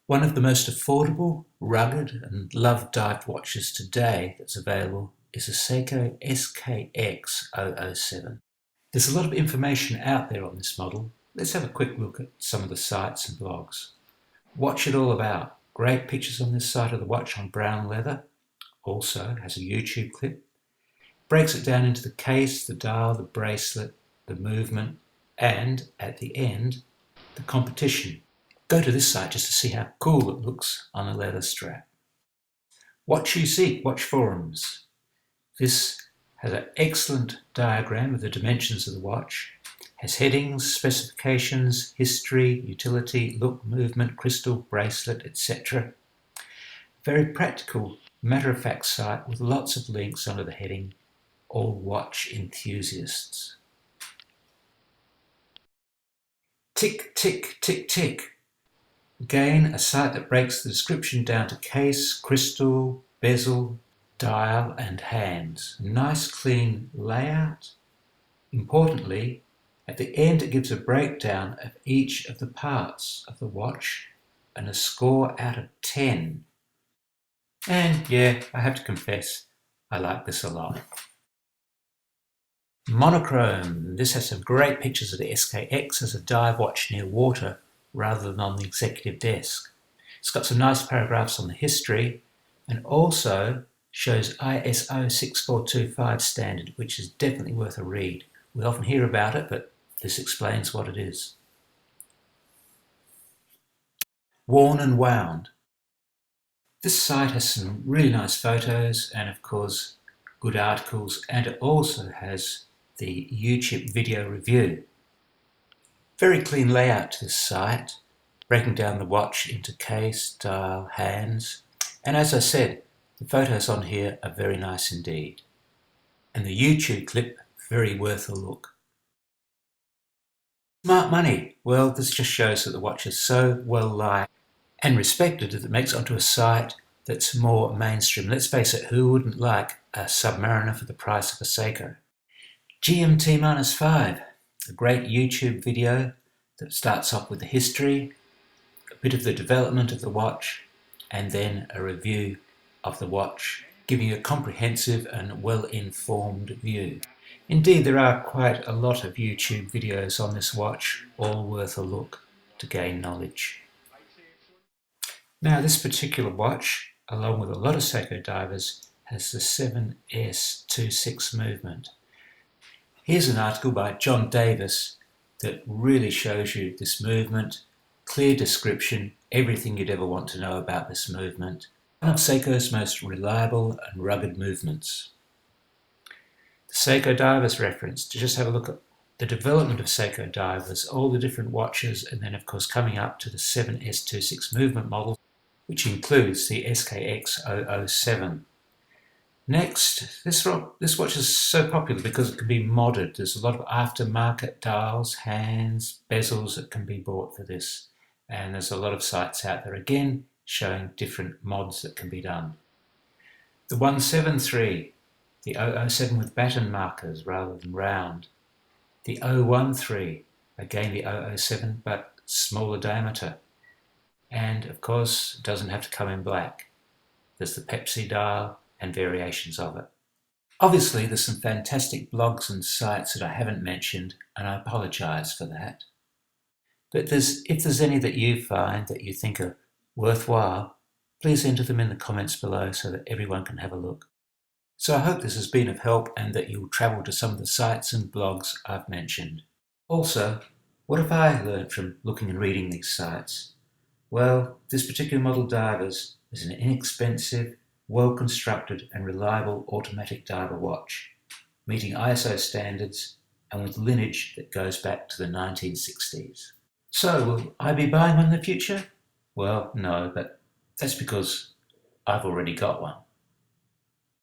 One of the most affordable, rugged and loved dive watches today that's available is the Seiko SKX007. There's a lot of information out there on this model. Let's have a quick look at some of the sites and blogs. What's it all about? Great pictures on this side of the watch on brown leather. Also has a YouTube clip. Breaks it down into the case, the dial, the bracelet, the movement, and at the end, the competition. Go to this site just to see how cool it looks on a leather strap. Watch You Seek, Watch Forums. This has an excellent diagram of the dimensions of the watch, has headings, specifications, history, utility, look, movement, crystal, bracelet, etc. Very practical, matter-of-fact site with lots of links under the heading All Watch Enthusiasts. Tick, tick, tick, tick. Again, a site that breaks the description down to case, crystal, bezel, dial and hands. Nice clean layout. Importantly, at the end it gives a breakdown of each of the parts of the watch and a score out of 10. And yeah, I have to confess, I like this a lot. Monochrome. This has some great pictures of the SKX as a dive watch near water rather than on the executive desk. It's got some nice paragraphs on the history and also shows ISO 6425 standard, which is definitely worth a read. We often hear about it, but this explains what it is. Worn and Wound. This site has some really nice photos and of course good articles, and it also has the YouTube video review. Very clean layout to this site, breaking down the watch into case, dial, hands, and as I said, the photos on here are very nice indeed. And the YouTube clip, very worth a look. Smart Money. Well, this just shows that the watch is so well liked and respected that it makes it onto a site that's more mainstream. Let's face it, who wouldn't like a Submariner for the price of a Seiko? GMT-5, a great YouTube video that starts off with the history, a bit of the development of the watch, and then a review of the watch, giving you a comprehensive and well-informed view. Indeed, there are quite a lot of YouTube videos on this watch, all worth a look to gain knowledge. Now, this particular watch, along with a lot of Seiko divers, has the 7S26 movement. Here's an article by John Davis that really shows you this movement, clear description, everything you'd ever want to know about this movement. One of Seiko's most reliable and rugged movements. The Seiko Divers reference, to just have a look at the development of Seiko Divers, all the different watches, and then of course coming up to the 7S26 movement model, which includes the SKX007. Next, this watch is so popular because it can be modded. There's a lot of aftermarket dials, hands, bezels that can be bought for this. And there's a lot of sites out there again showing different mods that can be done. The 173, the 007 with batten markers rather than round. The 013, again the 007 but smaller diameter. And of course, it doesn't have to come in black. There's the Pepsi dial and variations of it. Obviously, there's some fantastic blogs and sites that I haven't mentioned, and I apologise for that. But if there's any that you find that you think are worthwhile, please enter them in the comments below so that everyone can have a look. So I hope this has been of help and that you'll travel to some of the sites and blogs I've mentioned. Also, what have I learned from looking and reading these sites? Well, this particular model divers is an inexpensive, well-constructed and reliable automatic diver watch, meeting ISO standards and with lineage that goes back to the 1960s. So, will I be buying one in the future? Well, no, but that's because I've already got one.